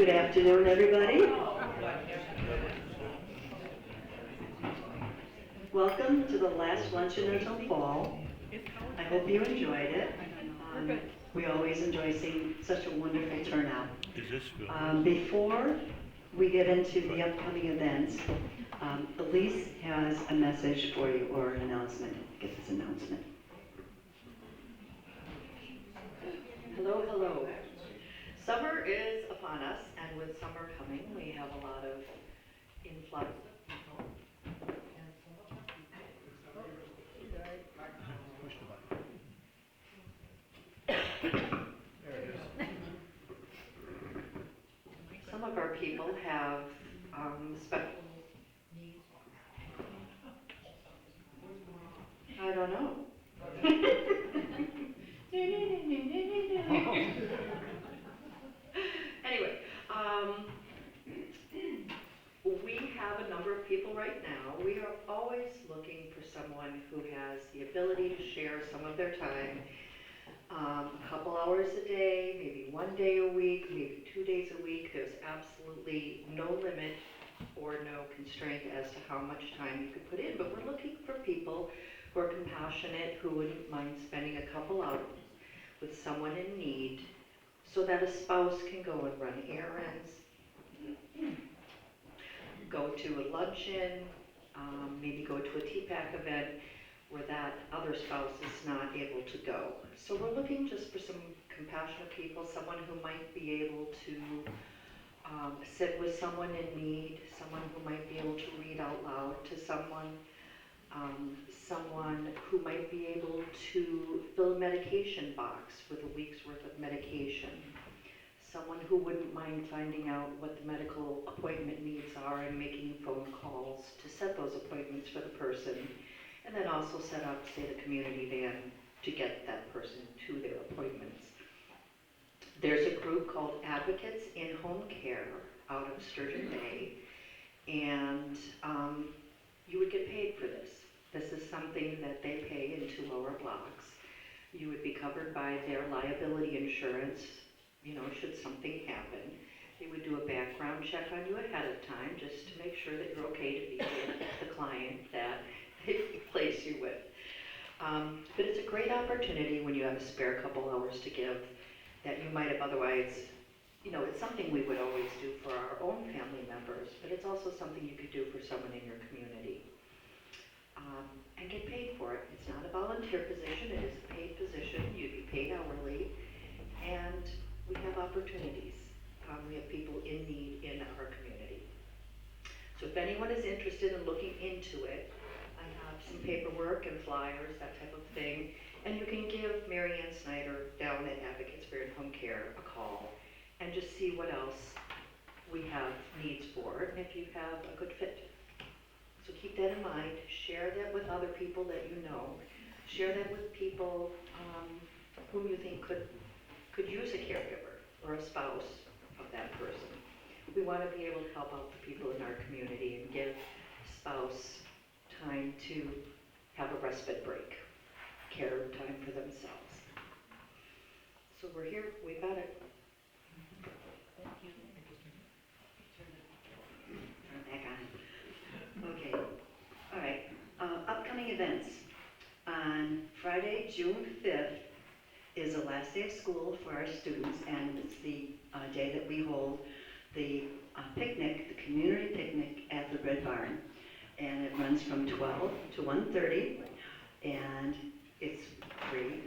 Good afternoon, everybody. Welcome to the last luncheon until fall. I hope you enjoyed it. We always enjoy seeing such a wonderful turnout. Before we get into the upcoming events, Elise has a message for you, or an announcement. I guess it's an announcement. Hello, hello. Summer is upon us, and with summer coming, we have a lot of influx of people. Some of our people have special needs. I don't know. Anyway, we have a number of people right now. We are always looking for someone who has the ability to share some of their time, a couple hours a day, maybe 1 day a week, maybe 2 days a week. There's absolutely no limit or no constraint as to how much time you could put in, but we're looking for people who are compassionate, who wouldn't mind spending a couple hours with someone in need, so that a spouse can go and run errands, go to a luncheon, maybe go to a TPAC event where that other spouse is not able to go. So we're looking just for some compassionate people, someone who might be able to sit with someone in need, someone who might be able to read out loud to someone, someone who might be able to fill a medication box with a week's worth of medication, someone who wouldn't mind finding out what the medical appointment needs are and making phone calls to set those appointments for the person, and then also set up, say, the community van to get that person to their appointments. There's a group called Advocates in Home Care out of Sturgeon Bay, and you would get paid for this. This is something that they pay in 2 lower blocks. You would be covered by their liability insurance, should something happen. They would do a background check on you ahead of time just to make sure that you're okay to be with the client that they place you with. But it's a great opportunity when you have a spare couple hours to give that you might have otherwise, it's something we would always do for our own family members, but it's also something you could do for someone in your community. And get paid for it. It's not a volunteer position, it is a paid position. You'd be paid hourly, and we have opportunities. We have people in need in our community. So if anyone is interested in looking into it, I have some paperwork and flyers, that type of thing, and you can give Mary Ann Snyder down at Advocates for Home Care a call and just see what else we have needs for, and if you have a good fit. So keep that in mind, share that with other people that you know, share that with people whom you think could use a caregiver or a spouse of that person. We want to be able to help out the people in our community and give spouse time to have a respite break, care time for themselves. So we're here, we've got it. Thank you. Turn it back on. Okay, all right. Upcoming events. On Friday, June 5th, is the last day of school for our students, and it's the day that we hold the picnic, the community picnic at the Red Barn. And it runs from 12 to 1:30, and it's free.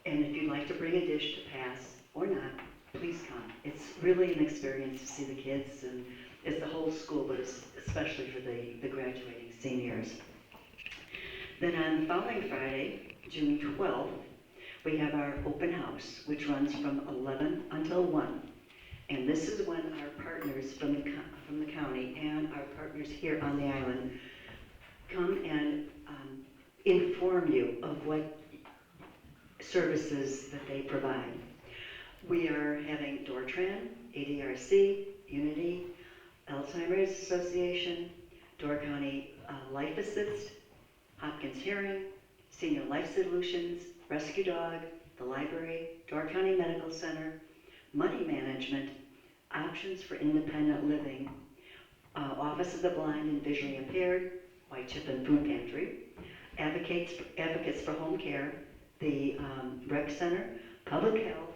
And if you'd like to bring a dish to pass or not, please come. It's really an experience to see the kids, and it's the whole school, but it's especially for the graduating seniors. Then on the following Friday, June 12th, we have our open house, which runs from 11 until 1. And this is when our partners from the county and our partners here on the island come and inform you of what services that they provide. We are having Dortran, ADRC, Unity, Alzheimer's Association, Door County Life Assist, Hopkins Hearing, Senior Life Solutions, Rescue Dog, the Library, Door County Medical Center, Money Management, Options for Independent Living, Office of the Blind and Visually Impaired, White Chip and Food Pantry, Advocates for Home Care, the Rec Center, Public Health,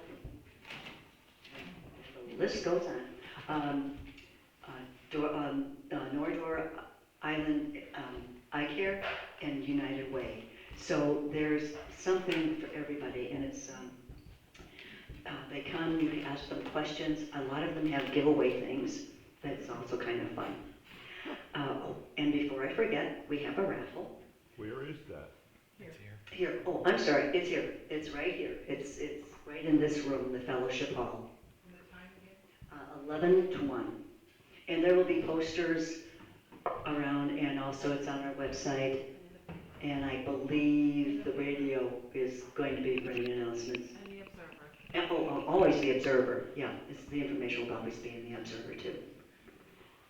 the list goes on. Nordor Island Eye Care, and United Way. So there's something for everybody, and it's they come, you can ask them questions. A lot of them have giveaway things. That's also kind of fun. And before I forget, we have a raffle. Where is that? Here. Oh, I'm sorry. It's here. It's right here. It's right in this room, the fellowship hall. 11 to 1. And there will be posters around, and also it's on our website. And I believe the radio is going to be bringing announcements. And the Observer. And, always the Observer. Yeah, the information will always be in the Observer too.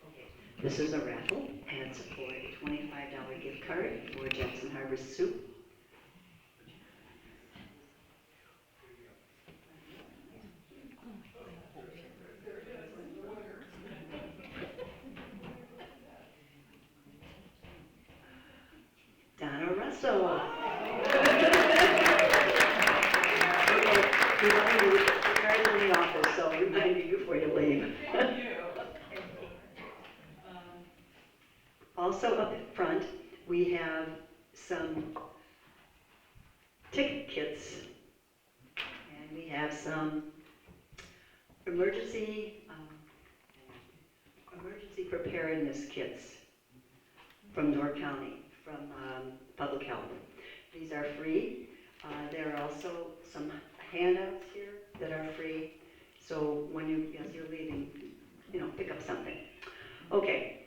Okay. This is a raffle, and it's for a $25 gift card for Jackson Harbor Soup. Donna Russell. Remind you, the card's in the office, so remind you before you leave. Also up front, we have some ticket kits, and we have some emergency preparedness kits from Door County, from Public Health. These are free. There are also some handouts here that are free. So when as you're leaving, pick up something. Okay.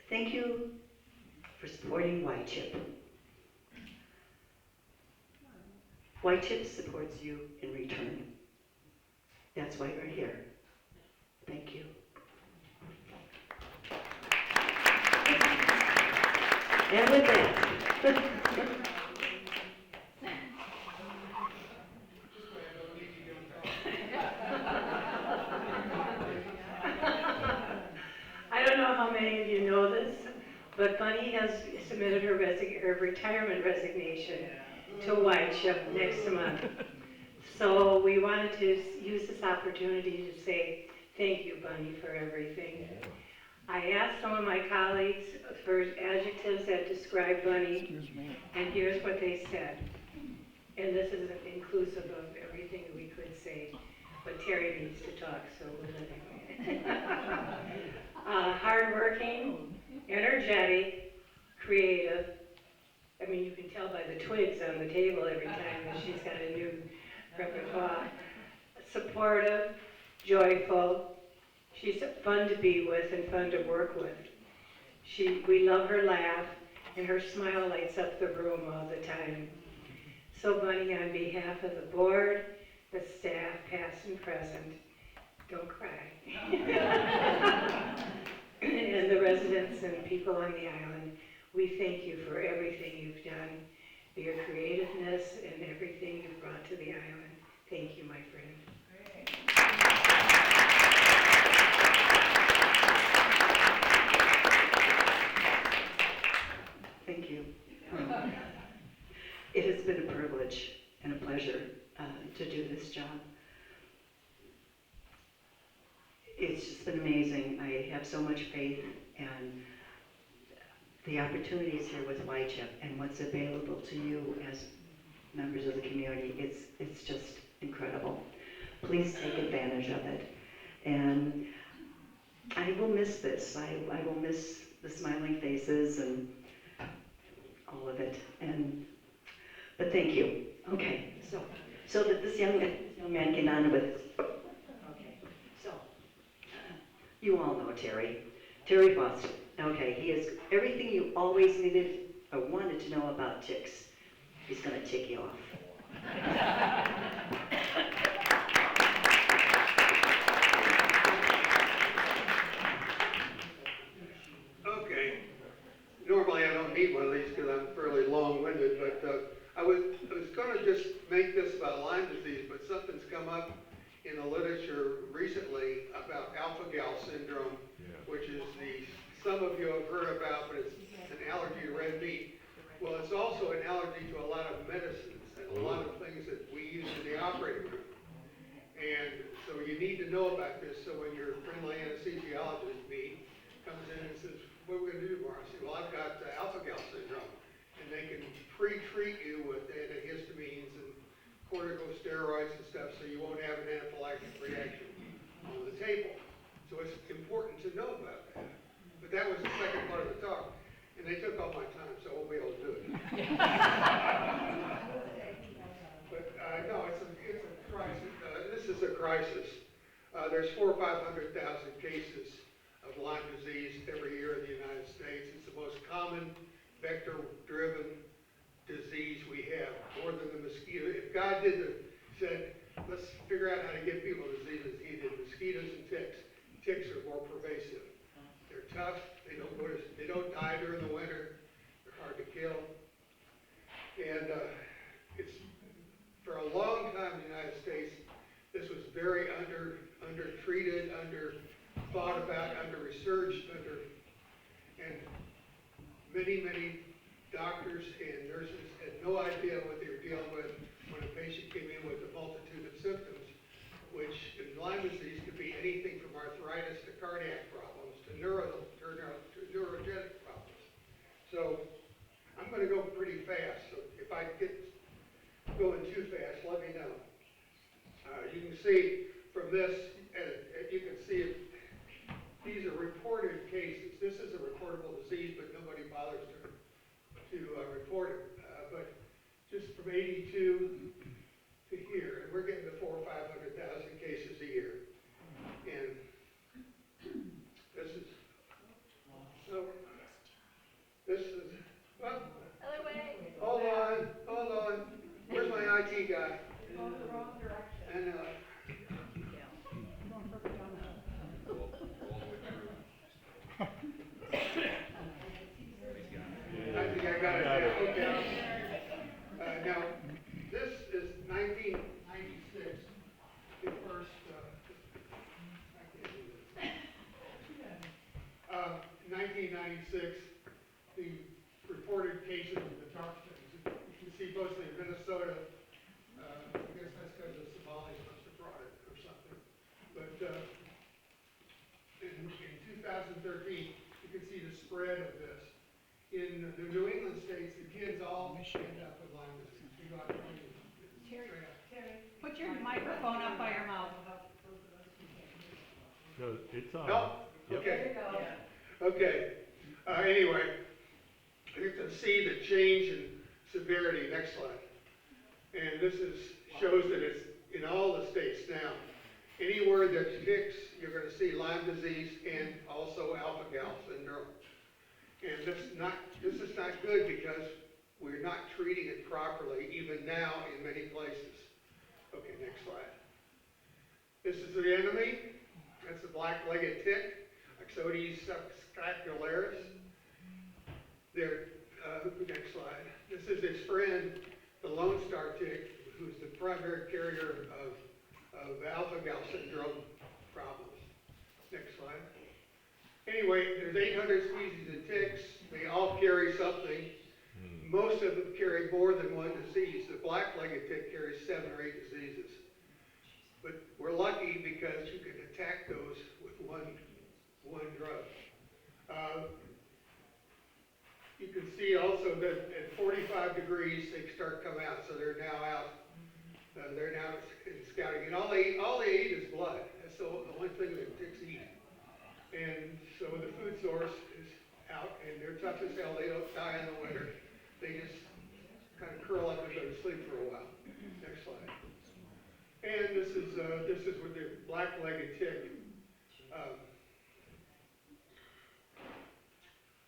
Thank you for supporting White Chip. White Chip supports you in return. That's why we're here. Thank you. And with that, I don't know how many of you know this, but Bunny has submitted her retirement resignation to White Chip next month. So we wanted to use this opportunity to say thank you, Bunny, for everything. I asked some of my colleagues for adjectives that describe Bunny, and here's what they said. And this is inclusive of everything we could say, but Terry needs to talk, so we'll let him. Hardworking, energetic, creative. I mean, you can tell by the twigs on the table every time that she's got a new repertoire. Supportive, joyful. She's fun to be with and fun to work with. We love her laugh, and her smile lights up the room all the time. So Bunny, on behalf of the board, the staff, past and present, don't cry. And the residents and people on the island, we thank you for everything you've done, for your creativeness and everything you've brought to the island. Thank you, my friend. thank you. It has been a privilege and a pleasure to do this job. It's just been amazing. I have so much faith, and the opportunities here with White Chip and what's available to you as members of the community, it's just incredible. Please take advantage of it. And I will miss this. I will miss the smiling faces and all of it. But thank you. Okay, so that this young man can on with. Okay, so you all know Terry Foster. Okay, he is everything you always needed or wanted to know about ticks. He's going to tick you off. Okay. Normally I don't need one of these because I'm fairly long-winded, but I was going to just make this about Lyme disease, but something's come up, in the literature recently about alpha-gal syndrome, which is some of you have heard about, but it's an allergy to red meat. Well, it's also an allergy to a lot of medicines and a lot of things that we use in the operating room. And so you need to know about this, so when your friendly anesthesiologist comes in and says, what are we going to do tomorrow? I say, well, I've got alpha-gal syndrome. And they can pre-treat you with antihistamines and corticosteroids and stuff so you won't have an anaphylactic reaction on the table. So it's important to know about that. But that was the second part of the talk. And they took all my time, so I won't be able to do it. But no, it's a crisis. This is a crisis. There's 400,000 or 500,000 cases of Lyme disease every year in the United States. It's the most common vector-driven disease we have, more than the mosquito. If God said, let's figure out how to get people diseases, he did mosquitoes and ticks. Ticks are more pervasive. They're tough. They don't die during the winter. They're hard to kill. And it's for a long time in the United States, this was very undertreated, thought about, under-researched, and many doctors and nurses had no idea what they were dealing with when a patient came in with a multitude of symptoms, which in Lyme disease could be anything from arthritis to cardiac problems to neurogenic problems. So I'm going to go pretty fast, so if I get going too fast, let me know. You can see from this, you can see these are reported cases. This is a reportable disease, but nobody bothers to report it. But just from 82 to here, and we're getting to 400,000 or 500,000 cases a year. And this is, well, Other way. hold on. Where's my IT guy? Going the wrong direction. And I think I got it there. Okay. Now, this is 1996, the first, I can't do this. 1996, the reported cases of the dark things. You can see mostly in Minnesota. I guess that's because the Somalis must have brought it or something. But in 2013, you can see the spread of this. In the New England states, the kids all end up with Lyme disease. We got Terry, put your microphone up by your mouth. No, it's on. No? Yep. Okay. There you go. Okay. Anyway, you can see the change in severity. Next slide. And this shows that it's in all the states now. Anywhere there's ticks, you're going to see Lyme disease and also alpha-gal syndrome. And this is not good because we're not treating it properly, even now in many places. Okay, next slide. This is the enemy. That's the black-legged tick, Ixodes scapularis. Next slide. This is his friend, the Lone Star tick, who's the primary carrier of alpha-gal syndrome problems. Next slide. Anyway, there's 800 species of ticks. They all carry something. Most of them carry more than one disease. The black-legged tick carries 7 or 8 diseases. But we're lucky because you can attack those with one drug. You can see also that at 45 degrees they start coming out, so they're now out. They're now in scouting, and all they eat is blood. That's the only thing that ticks eat. And so the food source is out, and they're tough as hell. They don't die in the winter. They just kind of curl up and go to sleep for a while. Next slide. And this is with the black-legged tick.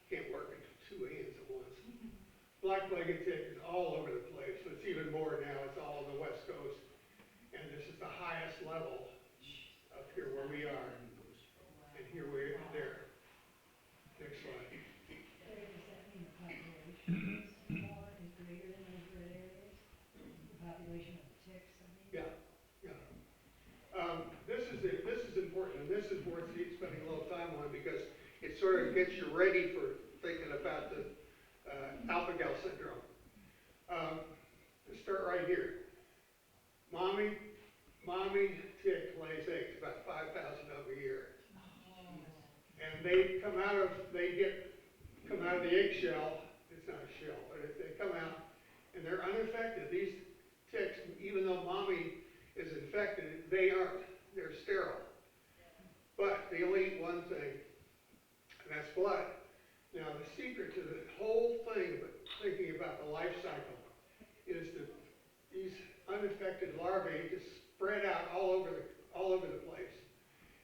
Can't work in 2 hands at once. Black-legged tick is all over the place, but it's even more now. It's all on the West Coast. And this is the highest level up here where we are. And here we are there. Next slide. Terry, does that mean the population is more, is greater than those red areas? The population of ticks, I mean? Yeah. of gets you ready for thinking about the alpha-gal syndrome. Let's start right here. Mommy tick lays eggs, about 5,000 of a year. And they come out of the eggshell. It's not a shell, but they come out and they're unaffected. These ticks, even though mommy is infected, they aren't. They're sterile. But they only eat one thing, and that's blood. Now, the secret to the whole thing, but thinking about the life cycle, is that these unaffected larvae just spread out all over the place,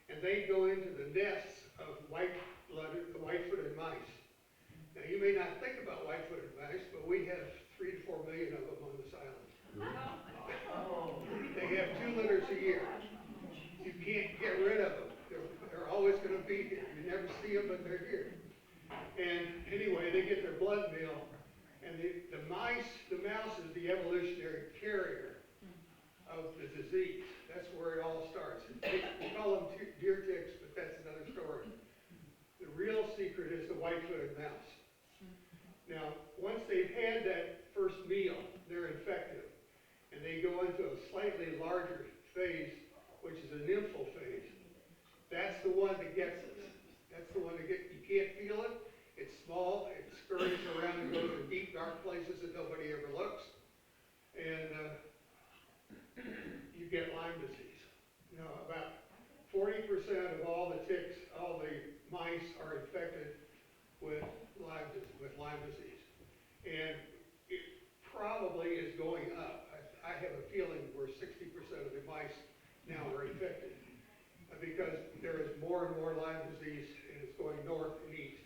and they go into the nests of white-footed mice. Now, you may not think about white-footed mice, but we have 3 to 4 million of them on this island. They have 2 litters a year. You can't get rid of them. They're always going to be here. You never see them, but they're here. And anyway, they get their blood meal, and the mouse is the evolutionary carrier of the disease. That's where it all starts. We call them deer ticks, but that's another story. The real secret is the white-footed mouse. Now, once they've had that first meal, they're infected, and they go into a slightly larger phase, which is a nymphal phase. That's the one that gets us. That's the one that you can't feel it. It's small, it scurries around and goes in deep, dark places that nobody ever looks. And you get Lyme disease. You know, about 40% of all the ticks, all the mice are infected with Lyme disease. And it probably is going up. I have a feeling where 60% of the mice now are infected because there is more and more Lyme disease, and it's going north and east.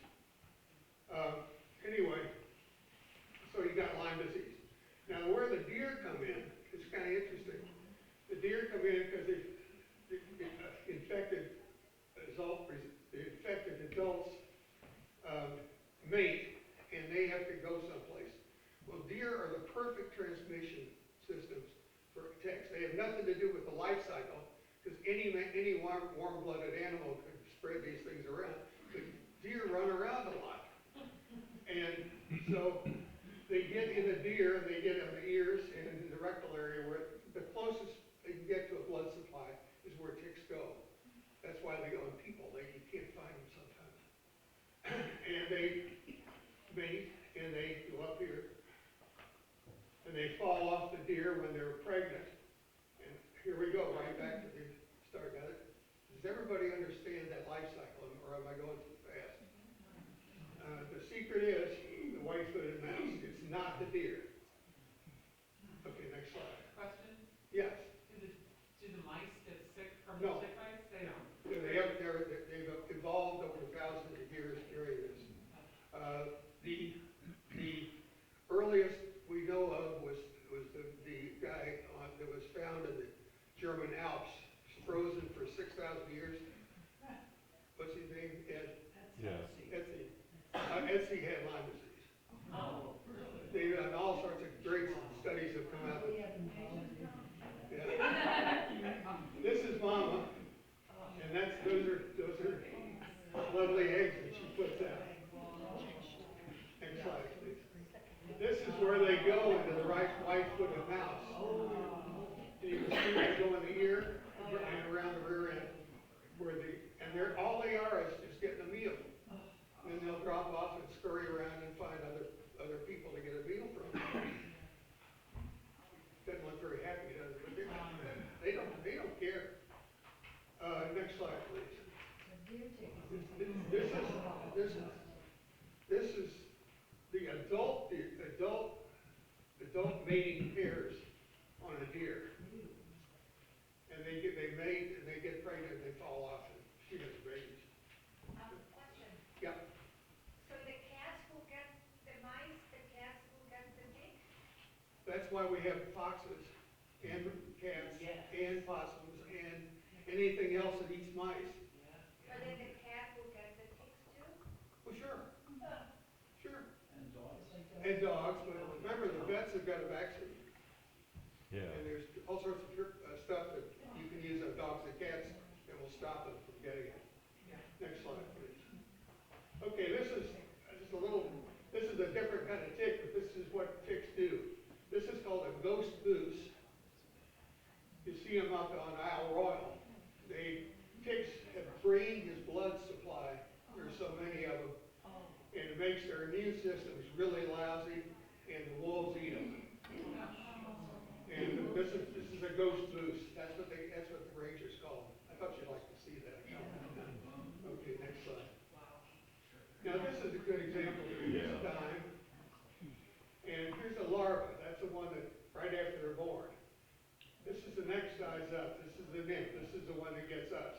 Anyway, so you got Lyme disease. Now, where the deer come in is kind of interesting. The deer come in because the infected adults mate, and they have to go someplace. Well, deer are the perfect transmission systems for ticks. They have nothing to do with the life cycle, because any warm-blooded animal could spread these things around. But deer run around a lot. And so they get in the deer, and they get in the ears and in the rectal area, where the closest they can get to a blood supply is where ticks go. That's why they go in people. You can't find them sometimes. And they mate, and they go up here, and they fall off the deer when they're pregnant. And here we go, right back to the start. Now, does everybody understand that life cycle, or am I going too fast? The secret is the white-footed mouse. It's not the deer. Okay, next slide. Question, Yes. do the mice get sick from No. tick bites? They don't. They've evolved over thousands of years during this. The earliest we know of was the guy that was found in the German Alps, frozen for 6,000 years. What's his name? Ed? Yeah. Etsy. Etsy had Lyme disease. Oh, They've done all sorts of great studies have come out. Yeah. This is Mama, and those are lovely eggs that she puts out. Next slide, please. This is where they go into the white-footed mouse. And you can see they go in the ear and around the rear end, and all they are is just getting a meal. And then they'll drop off and scurry around and find other people to get a meal from. Doesn't look very happy, does it? But they don't care. Next slide, please. This is the adult mating pairs on a deer, and they mate and they get pregnant and they fall off and she has babies. Question. Yeah. So the cats will get the mice, the cats will get the ticks? That's why we have foxes and cats and possums and anything else that eats mice. But then the cat will get the ticks too? Well, sure. Sure. And dogs, but remember the vets have got a vaccine. Yeah. And there's all sorts of stuff that you can use on dogs and cats that will stop them from getting it. Next slide, please. a ghost moose. That's what the rangers call them. I thought you'd like to see that. Okay, next slide. Now this is a good example. Here's a dime. And here's a larva. That's the one that right after they're born. This is the next size up. This is the nymph. This is the one that gets us.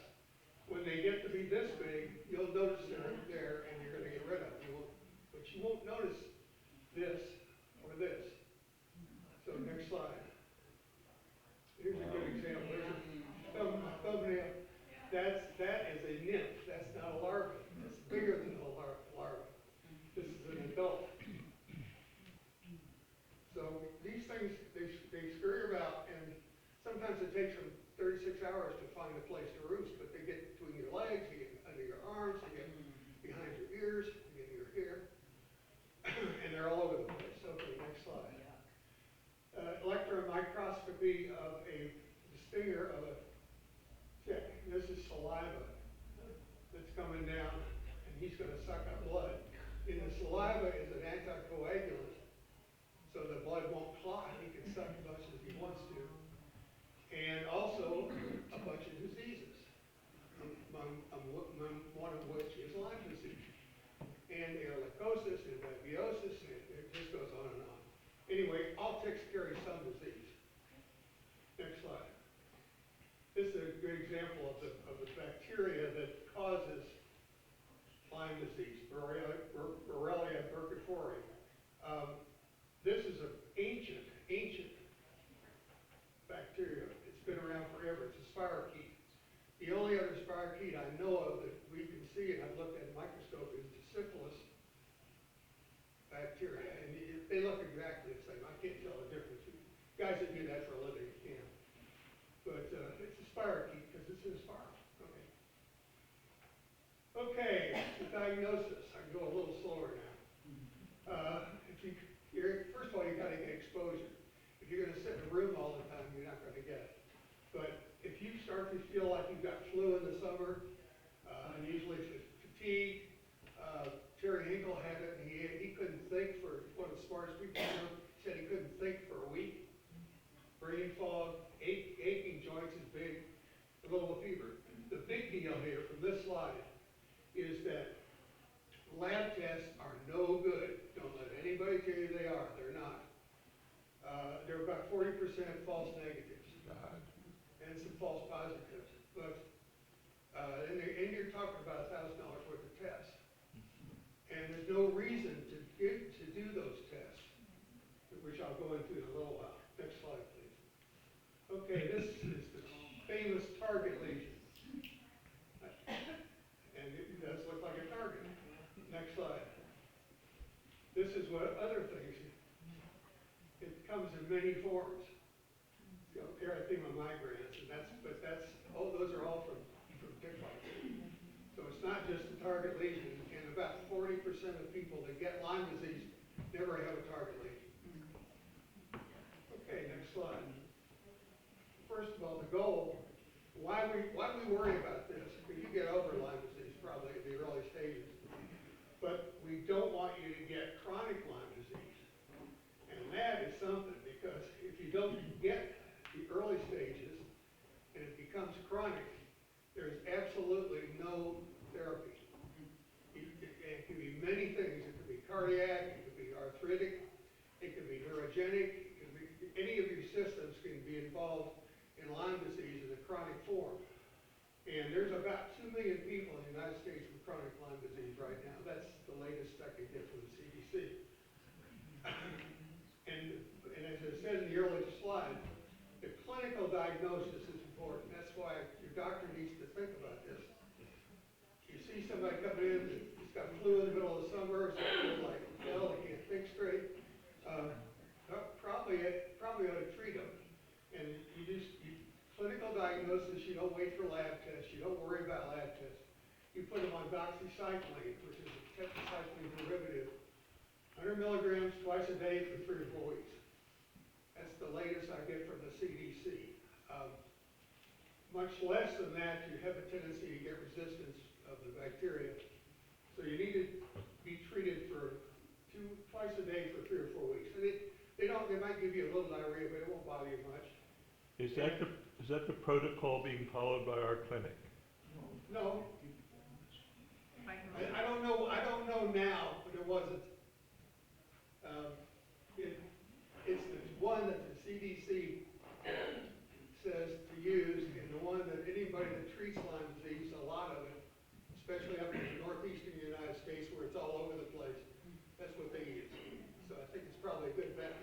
When they get to be this big, you'll notice they're there and you're going to get rid of them. But you won't notice this or this. So next slide. Here's a good example. There's a thumbnail. That is a nymph. That's not a larva. It's bigger than a larva. This is an adult. So these things, they scurry about, and sometimes it takes them 36 hours to find a place to roost, but they get between your legs, they get under your arms, they get behind your ears, they get in your hair, and they're all over the place. Okay, next slide. Electron microscopy of the stinger of a tick. This is saliva that's coming down, and he's going to suck up blood. In the saliva is an anticoagulant, so the blood won't clot. He can suck as much as he wants to. And also a bunch of diseases, one of which is Lyme disease, and ehrlichiosis, and babiosis, and it just goes on and on. Anyway, all ticks carry some disease. Next slide. This is a good example of the bacteria that causes Lyme disease, Borrelia burgdorferi. This is an ancient bacteria. It's been around forever. It's a spirochete. The only other spirochete I know of that we can see, and I've looked at in a microscope, is the syphilis bacteria. And they look exactly the same. I can't tell the difference. Guys that do that for a living can. But it's a spirochete because it's in a spiral. Okay, the diagnosis. I can go a little slower now. First of all, you got to get exposure. If you're going to sit in a room all the time, you're not going to get it. But if you start to feel like you've got flu in the summer, unusually fatigue, Terry Hinkle had it, and he couldn't think for, one of the smartest people I know, said he couldn't think for a week. Brain fog, aching joints is big, a little fever. The big deal here from this slide is that lab tests are no good. Don't let anybody tell you they are. They're not. There are about 40% false negatives and some false positives. But and you're talking about $1,000 worth of tests. And there's no reason to do those tests, which I'll go into in a little while. Next slide, please. Okay, this is the famous target lesion. And it does look like a target. Next slide. This is what other things. It comes in many forms. Erythema migrans, and those are all from tick bites. So it's not just a target lesion, and about 40% of people that get Lyme disease never have a target lesion. Okay, next slide. First of all, the goal. Why we worry about this? Because you get over Lyme disease probably in the early stages. But we don't want you to get chronic Lyme disease. And that is something, because if you don't get the early stages and it becomes chronic, there's absolutely no therapy. It can be many things. It could be cardiac, it could be arthritic, it could be neurogenic, it could be, any of your systems can be involved in Lyme disease in a chronic form. And there's about 2 million people in the United States with chronic Lyme disease right now. That's the latest I can get from the CDC. And as I said in the earlier slide, the clinical diagnosis is important. That's why your doctor needs to think about this. You see somebody coming in that's got flu in the middle of the summer, so they like hell, they can't think straight. Probably ought to treat them. And clinical diagnosis, you don't wait for lab tests. You don't worry about lab tests. You put them on doxycycline, which is a tetracycline derivative, 100 milligrams twice a day for 3 or 4 weeks. That's the latest I get from the CDC. Much less than that, you have a tendency to get resistance of the bacteria. So you need to be treated for twice a day for 3 or 4 weeks. And they might give you a little diarrhea, but it won't bother you much. Is that the protocol being followed by our clinic? No, I don't know now, but it wasn't. Um, it's the one that the CDC says to use, and the one that anybody that treats Lyme disease, a lot of it, especially up in the northeastern United States where it's all over the place, that's what they use. So I think it's probably a good bet.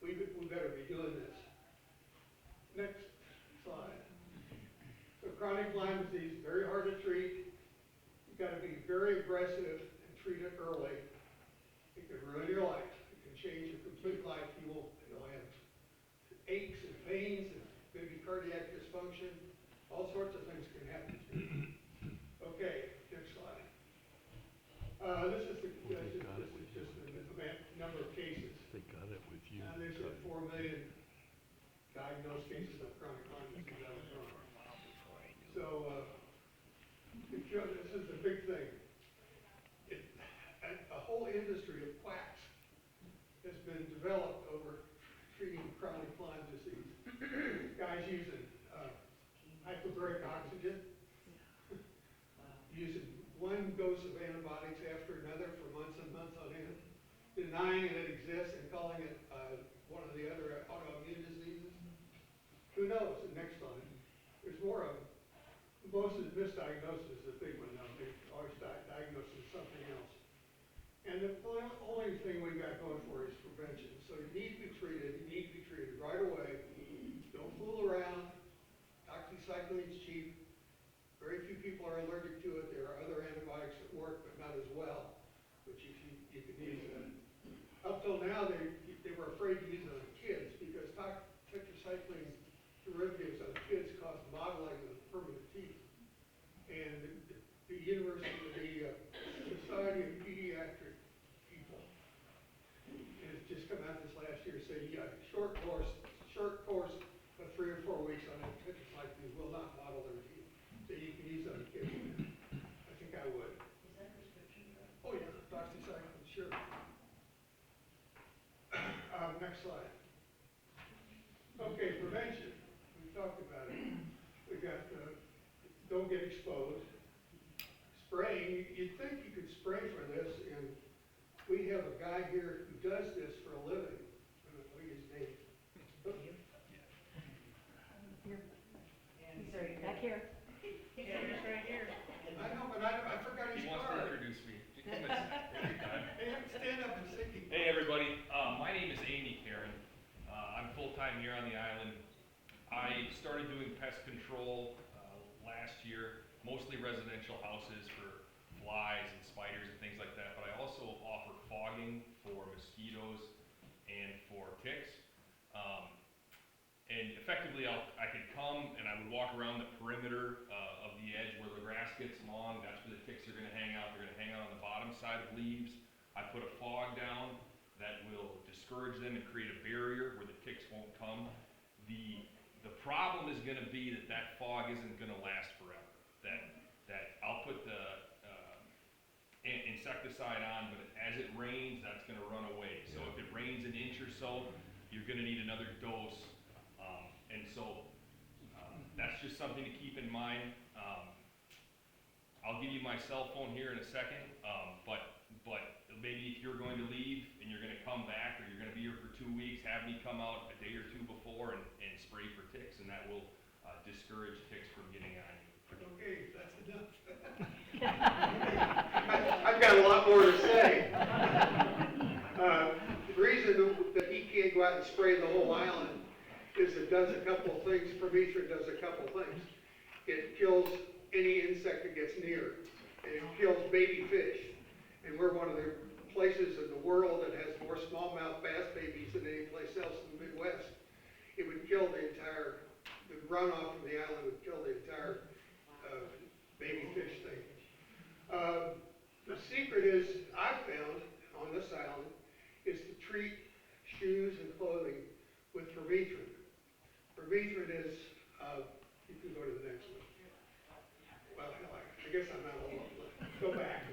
We better be doing this. Next slide. So chronic Lyme disease is very hard to treat. You've got to be very aggressive and treat it early. It can ruin your life. It can change your complete life. You'll have aches and pains and maybe cardiac dysfunction. All sorts of things can happen to you. Okay, next slide. This is just the number of cases. They got it with you. There's 4 million diagnosed cases of chronic Lyme disease out of Toronto. So this is the big thing. A whole industry of quacks has been developed over treating chronic Lyme disease. Guys using hyperbaric oxygen, using one dose of antibiotics after another for months and months on end, denying that it exists and calling it one of the other autoimmune diseases. Who knows? The next slide. There's more of them. Most of the misdiagnosis is a big one, though. They always diagnose it as something else. And the only thing we've got going for is prevention. So you need to be treated. You need to be treated right away. Don't fool around. Doxycycline's cheap. Very few people are allergic to it. There are other antibiotics that work, but not as well, which you can use it. Up till now, they were afraid to use it on kids because tetracycline derivatives on kids cause mottling of permanent teeth. And the Society of Pediatric People has just come out this last year saying, yeah, short course of 3 or 4 weeks on tetracycline will not mottle their teeth. So you can use it on kids. I think I would. Is that prescription drug? Oh yeah, doxycycline, sure. Next slide. Okay, prevention. We talked about it. We got don't get exposed. Spraying. You'd think you could spray for this, and we have a guy here who does this for a living. I don't know his name. He's right back here. Cameron's right here. I know, but I forgot his He wants to card. introduce me. Hey, stand up and say. Hey, everybody. My name is Amy Karen. I'm full-time here on the island. I started doing pest control last year, mostly residential houses for flies and spiders and things like that, but I also offer fogging for mosquitoes and for ticks. And effectively, I could come and I would walk around the perimeter of the edge where the grass gets long. That's where the ticks are going to hang out. They're going to hang out on the bottom side of leaves. I put a fog down that will discourage them and create a barrier where the ticks won't come. The problem is going to be that fog isn't going to last forever. That I'll put the insecticide on, but as it rains, that's going to run away. So if it rains an inch or so, you're going to need another dose. And so that's just something to keep in mind. I'll give you my cell phone here in a second, but maybe if you're going to leave and you're going to come back, or you're going to be here for 2 weeks, have me come out a day or two before and spray for ticks, and that will discourage ticks from getting on you. Okay, that's enough. I've got a lot more to say. The reason that he can't go out and spray the whole island is it does a couple of things. Permethrin does a couple of things. It kills any insect that gets near. And it kills baby fish. And we're one of the places in the world that has more smallmouth bass babies than any place else in the Midwest. It would kill the runoff from the island would kill the entire baby fish thing. The secret is, I've found on this island, is to treat shoes and clothing with permethrin. Permethrin is, you can go to the next one. Well, hell, I guess I'm not old. Go back.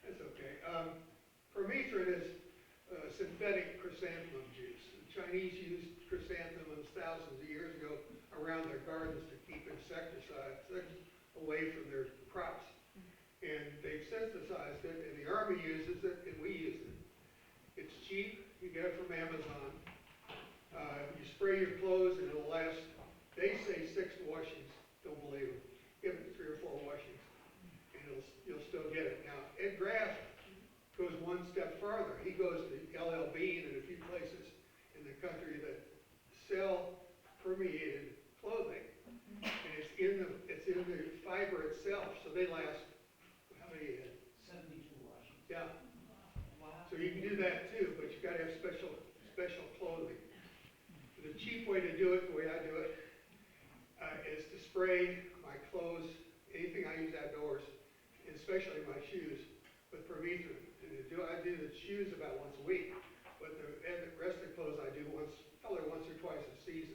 That's okay. Permethrin is synthetic chrysanthemum juice. Chinese used chrysanthemums thousands of years ago around their gardens to keep insecticides away from their crops. And they've synthesized it, and the Army uses it, and we use it. It's cheap, you get it from Amazon. You spray your clothes and it'll last, they say 6 washings, don't believe them. Give it 3 or 4 washings, and you'll still get it. Now, Ed Graff goes one step farther. He goes to LL Bean and a few places in the country that sell permeated clothing, and it's in the fiber itself, so they last, how many, 72 washings. yeah. Wow. So you can do that too, but you gotta have special clothing. The cheap way to do it, the way I do it, is to spray my clothes, anything I use outdoors, and especially my shoes, with permethrin. And I do the shoes about once a week, but the rest of the clothes I do probably once or twice a season.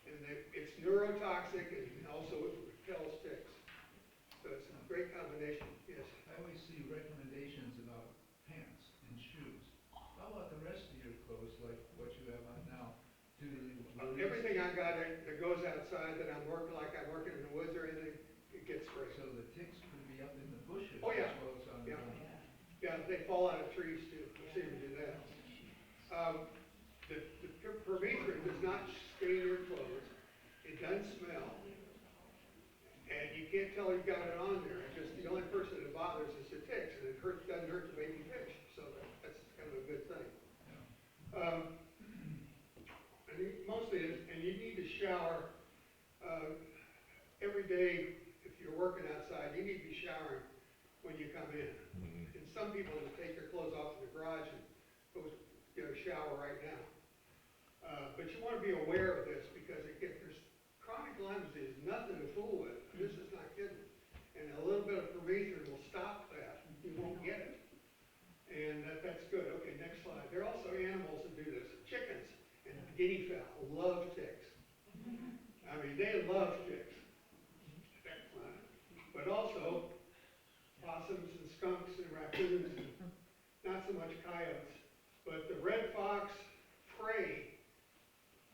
And it's neurotoxic and also it repels ticks. So it's a great combination, yes. I always see recommendations about pants and shoes. How about the rest of your clothes, like what you have on now? Do they release? Everything I got that goes outside that I'm working, like I'm working in the woods or anything, it gets sprayed. So the ticks could be up in the bushes Oh, yeah. as well as on the Yeah. ground. Yeah, they fall out of trees too. I've seen them do that. The permethrin does not stain your clothes. It doesn't smell. And you can't tell you've got it on there. It's just the only person it bothers is the ticks, and it doesn't hurt the baby fish. So that's kind of a good thing. And you need to shower every day. If you're working outside, you need to be showering when you come in. And some people just take their clothes off in the garage and go get a shower right now. But you want to be aware of this because there's chronic Lyme disease, nothing to fool with. This is not kidding. And a little bit of permethrin will stop that. You won't get it. And that's good. Okay, next slide. There are also animals that do this. Chickens and guinea fowl love ticks. I mean, they love ticks. But also possums and skunks and raccoons and not so much coyotes. But the red fox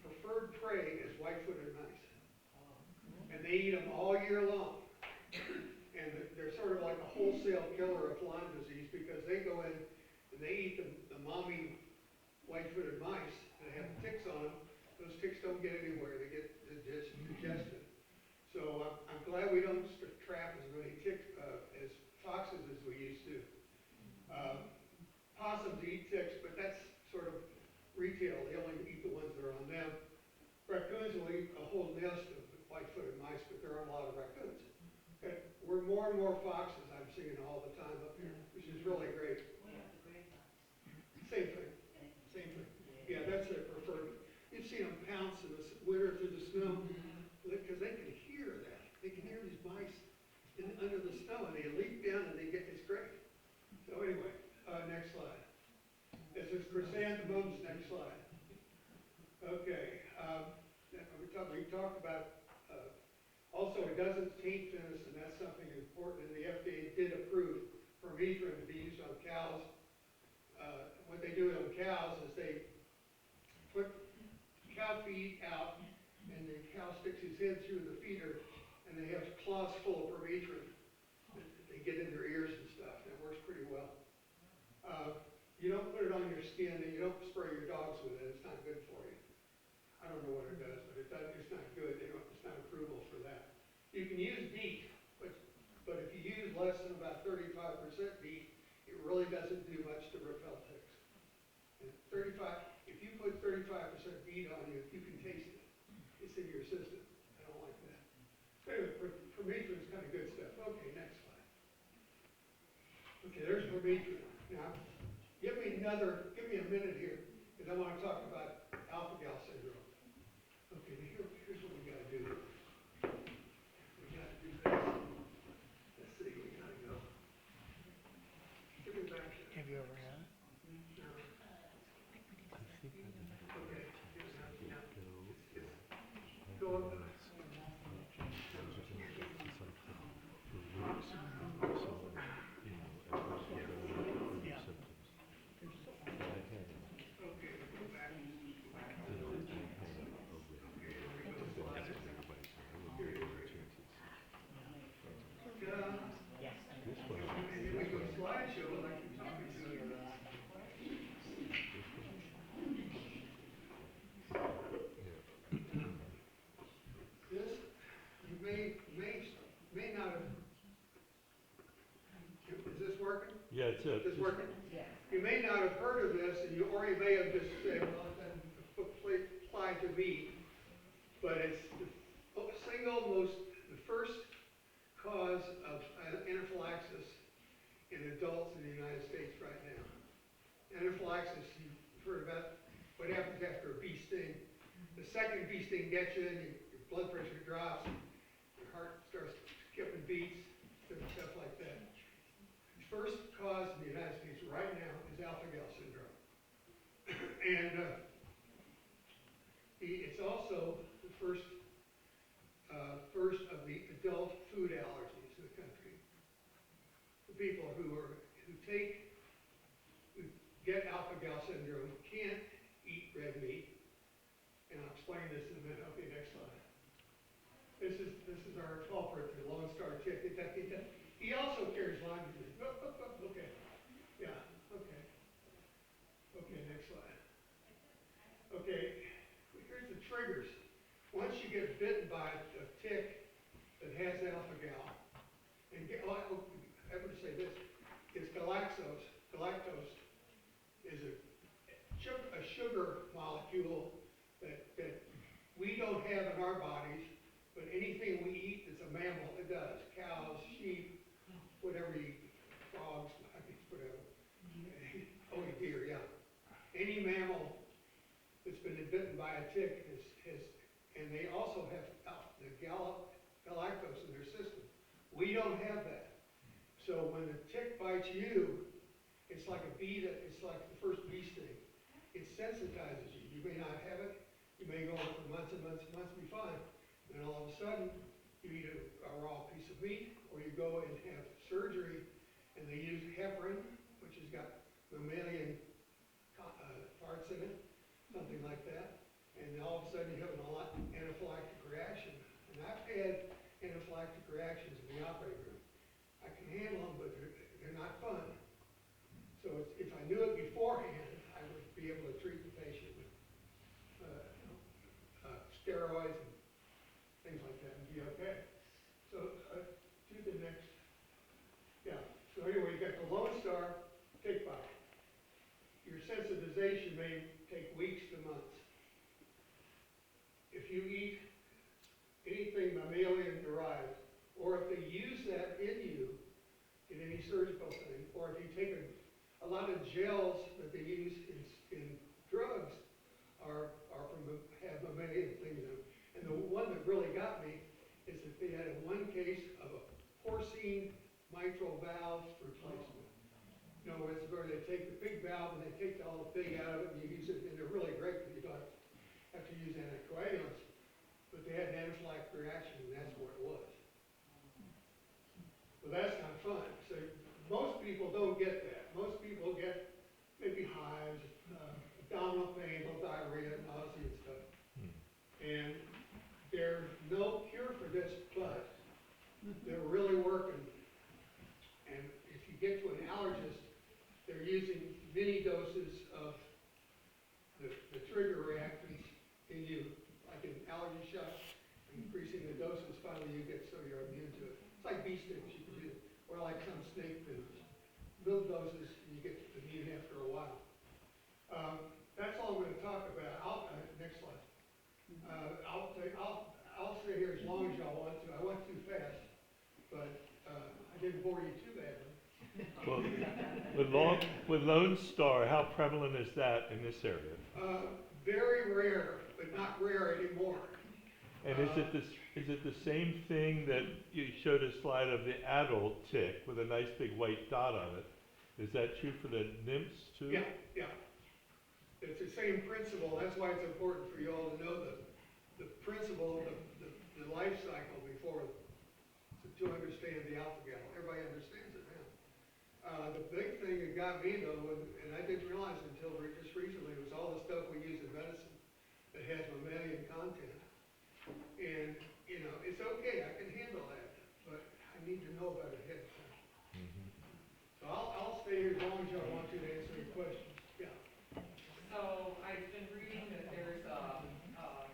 preferred prey is white-footed mice. And they eat them all year long. And they're sort of like a wholesale killer of Lyme disease because they go in and they eat the mommy white-footed mice that have ticks on them. Those ticks don't get anywhere. They get digested. So I'm glad we don't trap as many as foxes as we used to. Possums eat ticks, but that's sort of retail. They only eat the ones that are on them. Raccoons will eat a whole nest of white-footed mice, but there aren't a lot of raccoons. Okay. We're more and more foxes I'm seeing all the time up here, which is really great. Same thing. Yeah, that's their preferred. You've seen them pounce in the winter through the snow because they can hear that. They can hear these mice under the snow, and they leap down and it's great. So anyway, next slide. This is chrysanthemums. Next slide. Okay. We talked about. Also, it doesn't taint venison. That's something important. And the FDA did approve permethrin to be used on cows. What they do on cows is they put cow feed out, and the cow sticks his head through the feeder, and they have cloths full of permethrin. They get in their ears and stuff. And it works pretty well. You don't put it on your skin, and you don't spray your dogs with it. It's not good for you. I don't know what it does, but it's not good. It's not approval for that. You can use DEET, but if you use less than about 35% DEET, it really doesn't do much to repel ticks. And if you put 35% DEET on you, you can taste it. It's in your system. I don't like that. Anyway, permethrin is kind of good stuff. Okay, next slide. Okay, there's permethrin. Now, give me a minute here, because I want to talk about alpha-gal syndrome. Okay, here's what we got to do. We got to do this. Let's see, we got to go. Give me back here. Have you ever had it? No. Okay, now, go up. Yeah. Okay, go back. Just working. You may not have heard of this, or you may have just said, well, it doesn't apply to me, but it's the first cause of anaphylaxis in adults in the United States right now. Anaphylaxis, you've heard about what happens after a bee sting. The second bee sting gets you, and your blood pressure drops, your heart starts skipping beats, different stuff like that. The first cause in the United States right now is alpha-gal syndrome. And it's also the first of the adult food allergies in the country. The people who get alpha-gal syndrome can't eat red meat. And I'll explain this in a minute. Okay, next slide. This is our culprit, the Lone Star tick. He also carries Lyme disease. Okay. Yeah. Okay. Okay, next slide. Okay, here's the triggers. Once you get bitten by a tick that has alpha-gal, and I would say this, is galactose. Galactose is a sugar molecule that we don't have in our bodies, but anything we eat that's a mammal, it does. Cows, sheep, whatever you eat, frogs, whatever. Oh, deer, yeah. Any mammal that's been bitten by a tick and they also have the galactose in their system. We don't have that. So when the tick bites you, it's like it's like the first bee sting. It sensitizes you. You may not have it. You may go on for months and months and months and be fine. Then all of a sudden, you eat a raw piece of meat, or you go and have surgery, and they use heparin, which has got mammalian parts in it, something like that. And all of a sudden, you have an anaphylactic reaction. And I've had anaphylactic reactions in the operating room. I can handle them, but they're not fun. So if I knew it beforehand, I would be able to treat the patient with steroids and things like that and be okay. So do the next. Yeah. So anyway, you got the Lone Star tick bite. Your sensitization may take weeks to months. If you eat anything mammalian derived, or if they use that in you in any surgical thing, or if you take a lot of gels that they use in drugs have mammalian things in them. And the one that really got me is that they had one case of a porcine mitral valve replacement. In other words, where they take the big valve and they take all the pig out of it and you use it, and they're really great because you don't have to use anticoagulants. But they had an anaphylactic reaction, and that's what it was. Well, that's not fun. So most people don't get that. Most people get maybe hives, abdominal pain, low diarrhea, nausea and stuff. And there's no cure for this, but they're really working. And if you get to an allergist, they're using mini doses of the trigger reactants in you, like an allergy shot, increasing the doses, finally you get so you're immune to it. It's like bee stings, you can do it, or like some snake venom. Little doses, and you get immune after a while. That's all I'm going to talk about. Next slide. I'll stay here as long as y'all want to. I went too fast, but I didn't bore you too badly. Well, with Lone Star, how prevalent is that in this area? Very rare, but not rare anymore. And is it the same thing that you showed a slide of the adult tick with a nice big white dot on it? Is that true for the nymphs too? Yeah. It's the same principle. That's why it's important for you all to know the principle of the life cycle before to understand the alpha-gal. Everybody understands it now. The big thing that got me though, and I didn't realize until just recently, was all the stuff we use in medicine that has mammalian content. And it's okay, I can handle that, but I need to know about it ahead of time. So I'll stay here as long as y'all want to answer any questions. Yeah. So I've been reading that there's a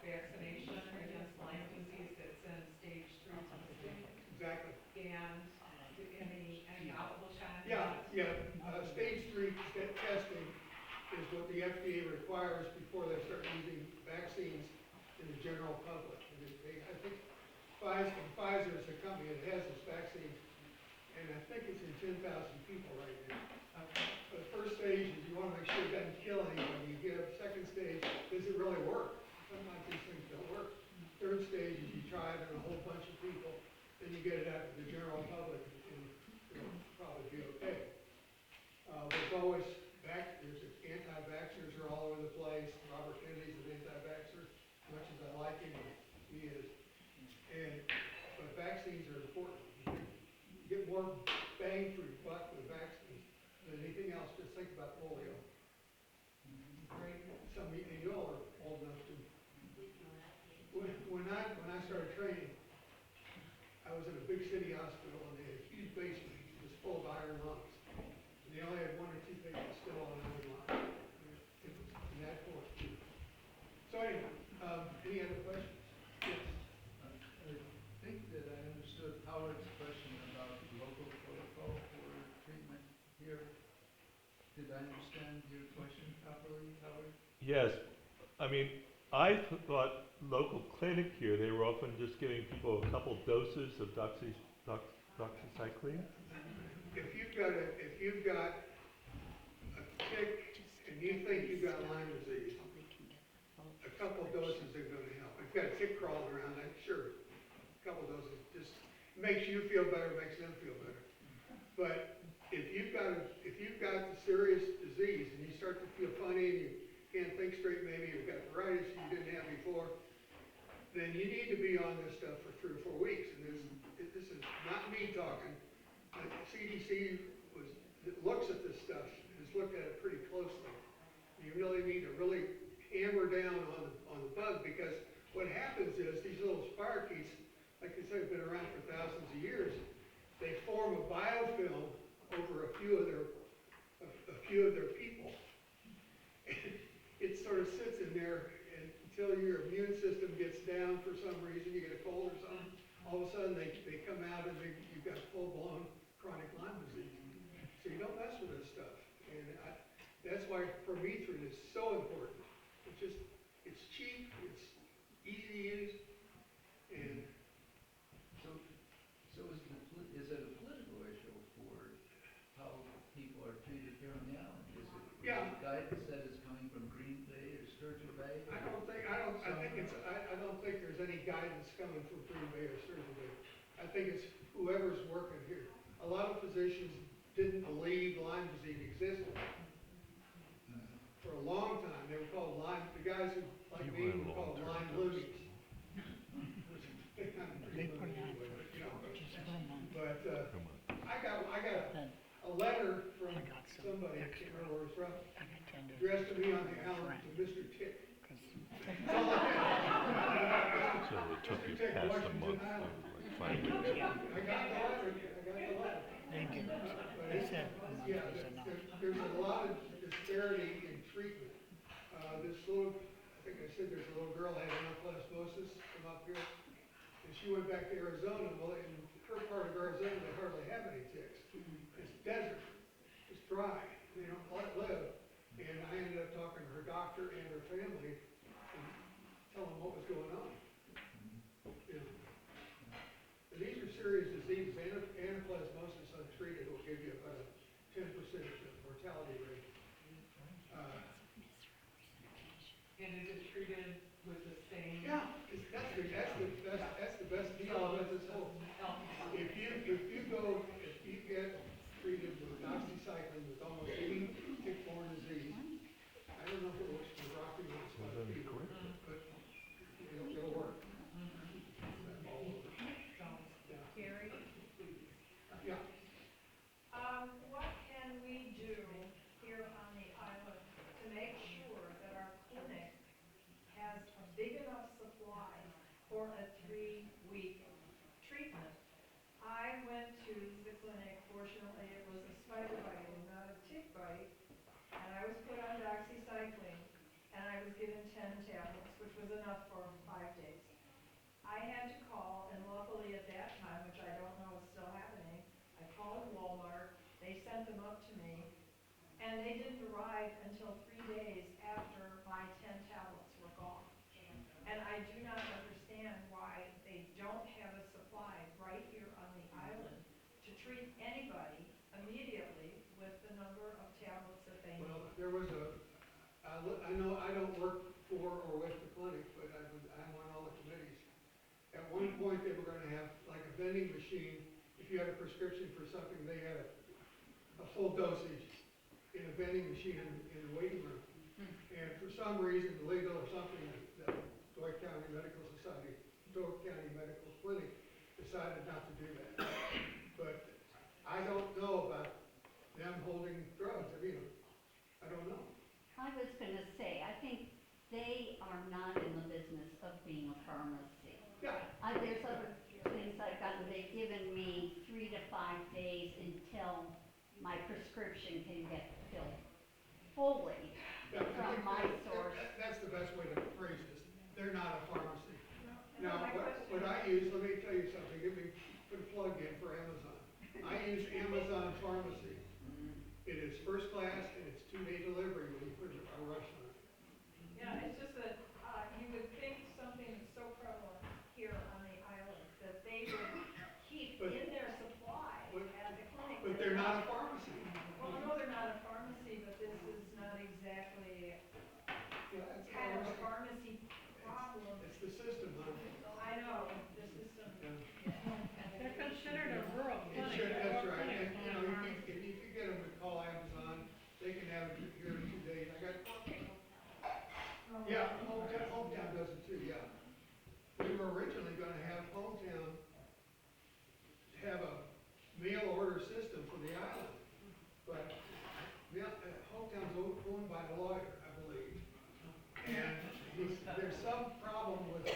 vaccination against Lyme disease that's in stage 3 testing. Exactly. And any outlook on Yeah. that? cars before they start using vaccines in the general public. And I think Pfizer is the company that has this vaccine, and I think it's in 10,000 people right now. The first stage is you want to make sure it doesn't kill anybody. You get up, second stage, does it really work? Sometimes these things don't work. Third stage is you try it on a whole bunch of people, then you get it out to the general public, and it'll probably be okay. There's always there's anti-vaxxers are all over the place. Robert Kennedy's an anti-vaxxer, as much as I like him, he is. But vaccines are important. You get more bang for your buck with vaccines than anything else. Just think about polio. Some of you all are old enough to. When I started training, I was in a big city hospital and they had a huge basement just full of iron lungs. And they only had 1 or 2 patients still on iron lungs. It was in that point. So anyway, any other questions? Yes. I think that I understood Howard's question about local protocol for treatment here. Did I understand your question properly, Howard? Yes, I mean, I thought local clinic here, they were often just giving people a couple doses of doxycycline. If you've got a tick and you think you've got Lyme disease, a couple doses are going to help. If you've got a tick crawling around, then sure, a couple doses just makes you feel better, makes them feel better. But if you've got the serious disease and you start to feel funny and you can't think straight, maybe you've got arthritis you didn't have before, then you need to be on this stuff for 3 or 4 weeks. And this is not me talking. CDC looks at this stuff, has looked at it pretty closely. You really need to really hammer down on the bug, because what happens is these little spirochetes, like I said, have been around for thousands of years. They form a biofilm over a few of their people. It sort of sits in there until your immune system gets down for some reason, you get a cold or something, all of a sudden they come out and you've got full-blown chronic Lyme disease. So you don't mess with this stuff. And that's why permethrin is so important. It's cheap, it's easy to use, and So is it a political issue for how people are treated here on the island? Is it guidance that is coming from Green Bay or Sturgeon Bay? I don't think there's any guidance coming from Green Bay or Sturgeon Bay. I think it's whoever's working here. A lot of physicians didn't believe Lyme disease existed. For a long time, they were called Lyme. The guys who, like me, were called Lyme loonies. But I got a letter from somebody, I can't remember where it was from, addressed to me on the island to Mr. Tick. So it took you past a month, finally. I got the letter. They didn't. They said a month was enough. There's a lot of disparity in treatment. I think I said there's a little girl that had anaplasmosis from up here, and she went back to Arizona. Well, in her part of Arizona, they hardly have any ticks. It's desert. It's dry. They don't let it live. And I ended up talking to her doctor and her family and telling them what was going on. Yeah. And these are serious diseases. Anaplasmosis untreated will give you about a 10% mortality rate. And is it treated with the same? Yeah, that's the best deal with this whole. If you get treated with doxycycline with almost any tick-borne disease, I don't know if it works for Rocky Mountain spotted fever, but it'll work. Gary? Yeah. What can we do here on the island to make sure that our clinic has a big enough supply for a 3-week treatment? I went to the clinic, fortunately it was a spider bite and not a tick bite, and I was put on doxycycline, and I was given 10 tablets, which was enough for 5 days. I had to call, and luckily at that time, which I don't know is still happening, I called Walmart, they sent them up to me, and they didn't arrive until 3 days after my treat anybody immediately with the number of tablets that they Well, need. there was I know I don't work for or with the clinic, but I'm on all the committees. At one point, they were gonna have like a vending machine. If you had a prescription for something, they had a full dosage in a vending machine in the waiting room. And for some reason, legal or something, the Dwight County Medical Society, Dwight County Medical Clinic decided not to do that. But I don't know about them holding drugs. I mean, I don't know. I was gonna say, I think they are not in the business of being a pharmacy. Yeah. There's other things I've gotten, they've given me 3 to 5 days until my prescription can get filled fully Yeah, I from think my source. that's the best way to phrase this. They're not a pharmacy. And Now, my question what I use, let me tell you something, let me put a plug in for Amazon. I use Amazon Pharmacy. It is first class and it's 2-day delivery when you put a rush on it. Yeah, it's just that, you would think something that's so prevalent here on the island, that they would keep But- in their supply but- at the clinic. But they're not a pharmacy. Well, no, they're not a pharmacy, but this is not exactly Yeah, it's a kind of a pharmacy. pharmacy problem. It's the system, huh? I know, the system. They're considered a rural It clinic. should, a that's rural right. clinic. And, you know, if you could get them to call Amazon, they can have it here in 2 days. Yeah, Hometown does it too, yeah. We were originally gonna have Hometown have a mail order system for the island. But, Hometown's owned by a lawyer, I believe. And there's some problem with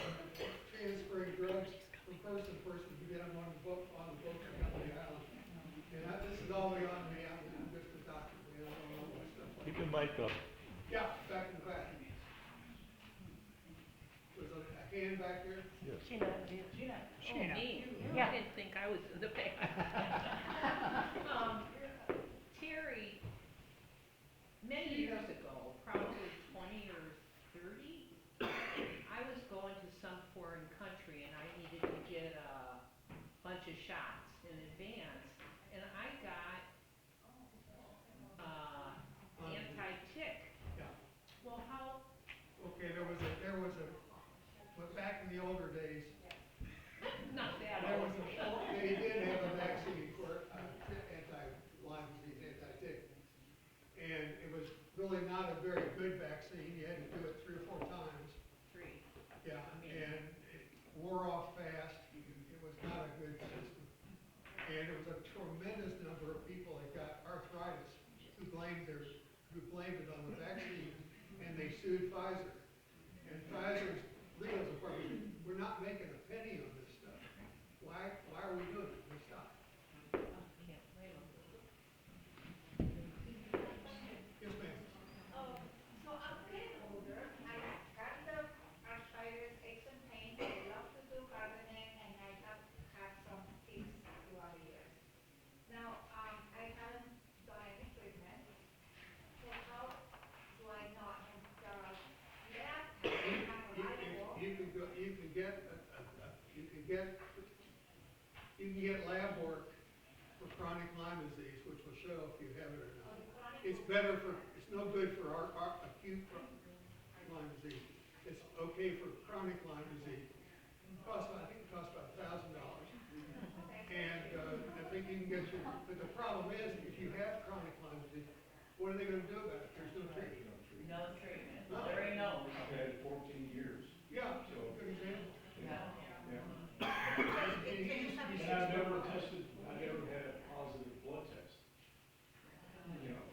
transferring drugs from person to person to get them on the book to come to the island. And this is all beyond me, I'm just a doctor, man, I don't know what stuff like Keep the mic up. Yeah, back in the back. Was a hand back there? Yes. Oh, me? I didn't think I was in the back. Terry, many years ago, probably 20 or 30, I was going to some foreign country and I needed to get a bunch of shots in advance. And I got anti-tick. Yeah. Well, how, Okay, but back in the older days, not that there old. was they did have a vaccine for anti-Lyme disease, anti-tick. And it was really not a very good vaccine. You had to do it 3 or 4 times. 3. Yeah, and it wore off fast. It was not a good system. And there was a tremendous number of people that got arthritis who blamed it on the vaccine, and they sued Pfizer. And Pfizer's legal department, we're not making a penny on this stuff. Why are we doing it? We stopped. Can't blame 'em. Yes, ma'am. So I'm getting older. I got the arthritis, aches and pains. I love to do gardening, and I have had some ticks throughout the years. Now, I haven't done any treatment. So how do I not? You can get lab work for chronic Lyme disease, which will show if you have it or not. It's no good for our acute Lyme disease. It's okay for chronic Lyme disease. I think it costs about $1,000. And I think you can get but the problem is, if you have chronic Lyme disease, what are they gonna do about it? There's no treatment. No treatment. No. There ain't no. I've had it 14 years. Yeah, good example. Yeah. And it used to be And I've never had a positive blood test. You know,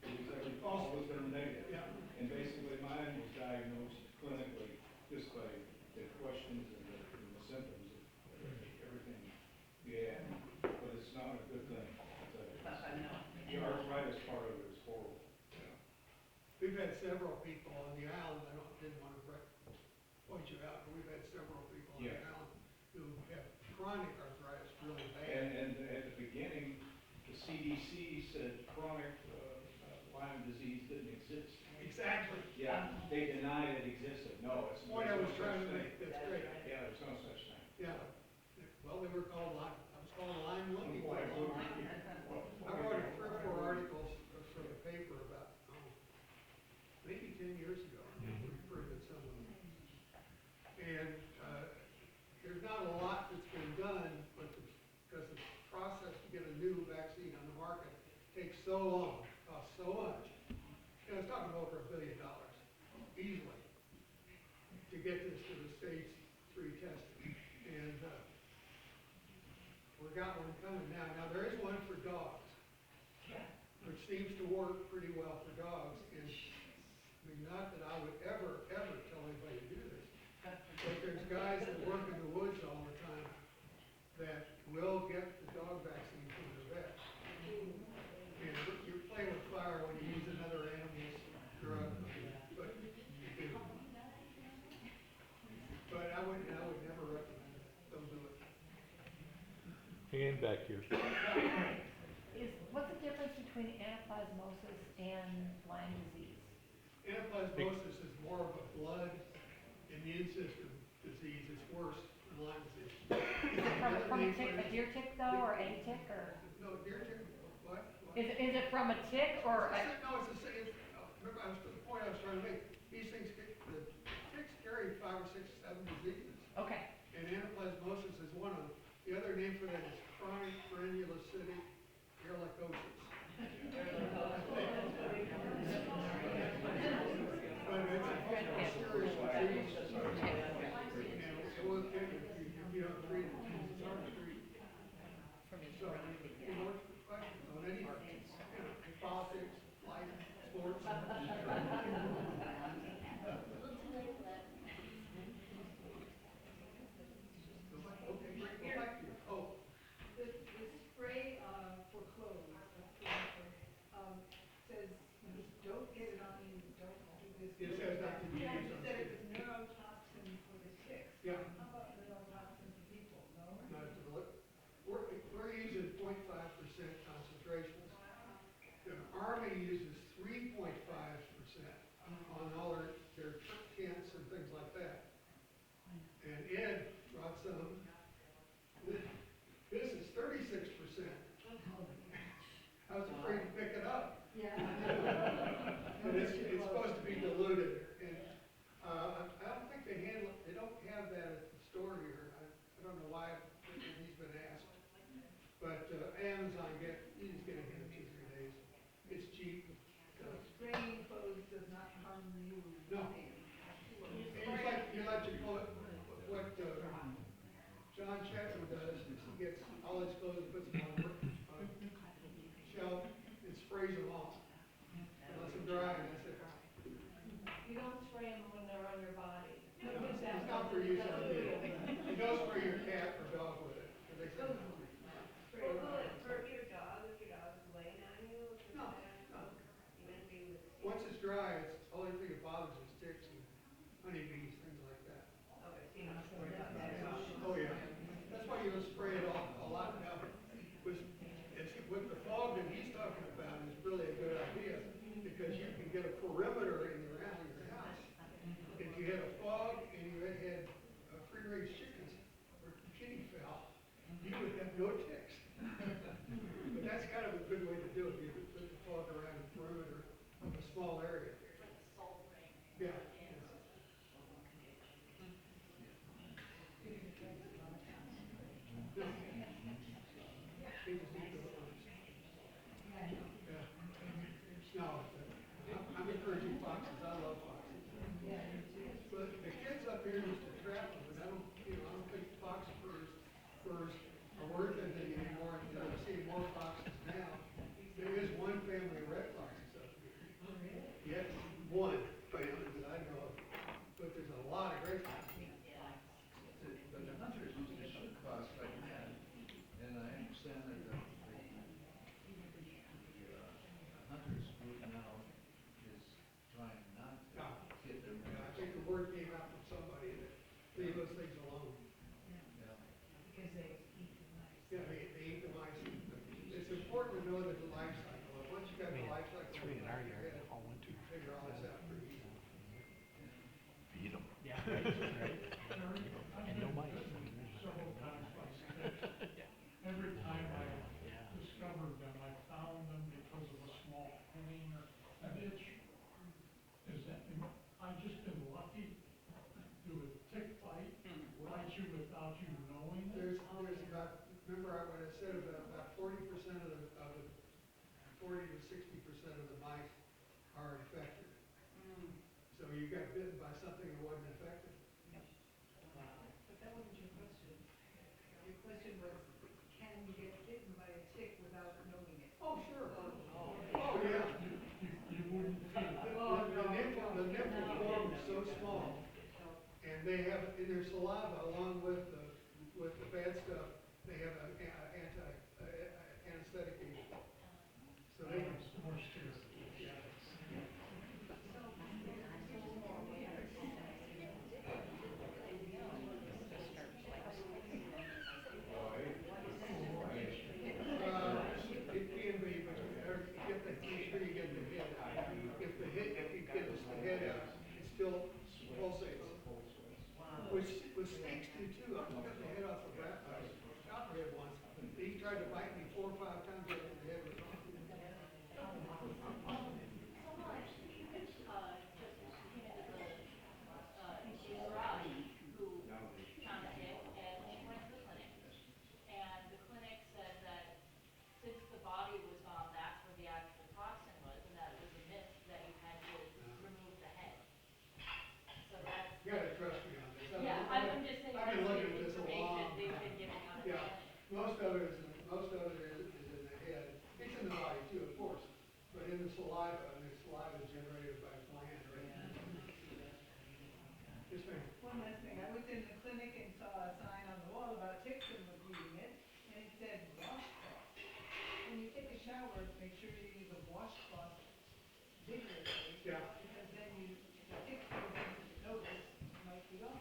it was every, always been negative. Yeah. And basically mine was diagnosed clinically just by the questions and the symptoms of everything you had. But it's not a good thing, I'll tell you. The arthritis part of it is horrible. We've had several people on the island, didn't want to point you out, but we've had several people on the Yeah. island who have chronic arthritis really bad. And at the beginning, the CDC said chronic Lyme disease didn't exist. Exactly. Yeah, they denied it existed. No, it's. Point I there's was no trying such to thing. make, that's great. Yeah, there's no such thing. Yeah. Well, they were called Lyme, I was called Lyme monkey for a long time. I wrote 3 or 4 articles for the paper about, maybe 10 years ago. Reprinted some of them. And there's not a lot that's been done, but because the process to get a new vaccine on the market takes so long, costs so much. You know, it's talking about over $1 billion, easily, to get this to the stage 3 testing. And we got one coming now. Now, there is one for dogs, which seems to work pretty well for dogs. And I mean, not that I would ever tell anybody to do this, but there's guys that work in the woods all the time that will get the dog vaccine from their vet. And you're playing with fire when you use another animal's drug, but you do. But I would never recommend it. Don't do it. Hand back here. What's the difference between anaplasmosis and Lyme disease? Anaplasmosis is more of a blood immune system disease. It's worse than Lyme disease. Is it from a tick, a deer tick though, or any tick, or? No, deer tick, what? Is it from a tick or? No, it's the same. Remember, the point I was trying to make. These things, the ticks carry 5 or 6, 7 diseases. Okay. And anaplasmosis is one of them. The other name for that is chronic granulocytic ehrlichiosis. But it's a serious disease. And it will kill you if you don't treat it. It's hard to treat. So, more questions on anything, politics, life, sports. Okay, great. Well, thank you. Oh, The spray for clothes, says you don't get it on you, don't do this. it says not to be Yeah, used you on said it kids. was neurotoxin for the ticks. Yeah. How about neurotoxin for people, no? Not to look. We're using 0.5% concentrations. The Army uses 3.5% on all their tents and things like that. And Ed brought some. This is 36%. I was afraid to pick it up. Yeah. But it's supposed to be diluted. And I don't think they don't have that at the store here. I don't know why he's been asked. But Amazon, you just get it in 2 or 3 days. It's cheap. So spraying clothes does not harm you. No. You let your clothes, what John Chapman does is he gets all his clothes and puts them on a shelf and sprays them off. And lets them dry, and that's it. You don't spray them when they're on your body. No, it's not for use on kids. You don't spray your cat or dog with it, because they say no. Spray them Will on. it hurt your dog if your dog is laying on you? No, no. Even being with Once it's dry, it's the only thing that bothers is ticks and honeybees, things like that. okay, so you don't have to worry about that at all. Oh, yeah. That's why you don't spray it all a lot now. With the fog that he's talking about is really a good idea, because you can get a perimeter in around your house. If you had a fog and you had free-range chickens or guinea fowl, you would have no ticks. But that's kind of a good way to do it. You could put the fog around the perimeter of a small area. Yeah. No. They just eat the worms. Yeah. No, I'm encouraging foxes. I love foxes. But the kids up here used to trap them, but I don't think fox furs are worth anything anymore. I'm seeing more foxes now. There is one family of red foxes up here. Yes, one family that I know of. But there's a lot of gray foxes. But the hunters usually shoot fox like that, and I understand that the hunters group now is trying not to get them. I think the word came out from somebody that leave those things alone. Yeah. Because they eat the mice. Yeah, they eat the mice. It's important to know that the life cycle. Once you got the life cycle, you figure all this out pretty easy. Feed them. Yeah. Right. And no mice. Every I've just been lucky to a tick bite you without you knowing it. There's about, remember when I said about 40% of the 40 to 60% of the mice are infected. So you got bitten by something that wasn't infected. But that wasn't your question. Your question was, can you get bitten by a tick without knowing it? Oh, sure. Oh, yeah. You wouldn't feel it. The nipple form is so small, and they have in their saliva, along with the bad stuff, they have an anesthetic agent. So they can. More serious. Yeah. It can be, but you have to get the, make sure you get the head. If you get the head out, it still pulsates. Which snakes do too. I got the head off a copperhead once. He tried to bite me 4 or 5 times after the head was gone. And the clinic said that since the body was gone, that's where the actual toxin was, and that it was a myth that you had to remove the head. So that's. You gotta trust me on this. Yeah, I'm just saying I've that's been the looking at this a information long they've time. been giving out of the Yeah, clinic. most of it is in the head. It's in the body too, of course, but in the saliva, and the saliva is generated by a gland, right? Yes, ma'am. One last thing, I was in the clinic and saw a sign on the wall about ticks and was reading it, and it said washcloth. When you take a shower, make sure you use a washcloth vigorously. Yeah. Because then the tick goes into the notice, might be gone.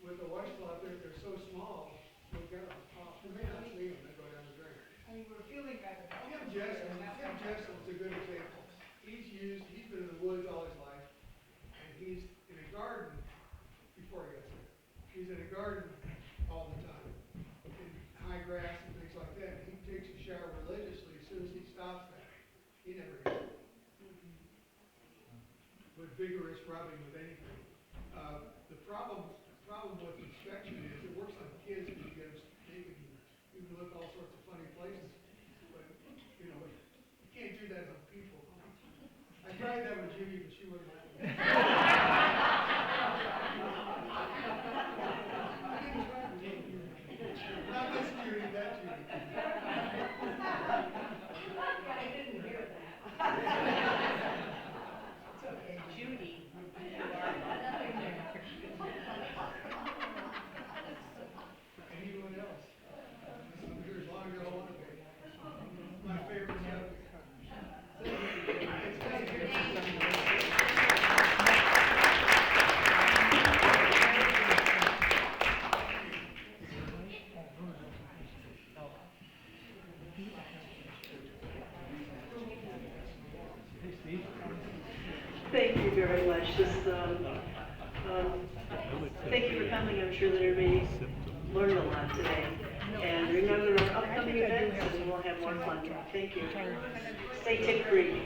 With the washcloth, they're so small, you'll get them off. You may not see them, they go down the drain. I mean, we're feeling rather Jim helpless. Jessel's a good example. He's been in the woods all his life, and he's in a garden before he got sick. He's in a garden all the time, in high grass and things like that, and he takes a shower religiously as soon as he stops that. He never gets it. With vigorous rubbing with anything. The problem with infection is it works on kids because you can look all sorts of funny places. But, you know, you can't do that on people. I tried that with Judy, but she wouldn't let me. I didn't try with Judy. Not this Judy, that Judy. I didn't hear that. It's okay, Judy. Anyone else? I'm here as long as I want to be. My favorite subject. Thank you very much. Thank you for coming. I'm sure that everybody learned a lot today. And remember our upcoming events, and we'll have more fun. Thank you. Stay tick-free.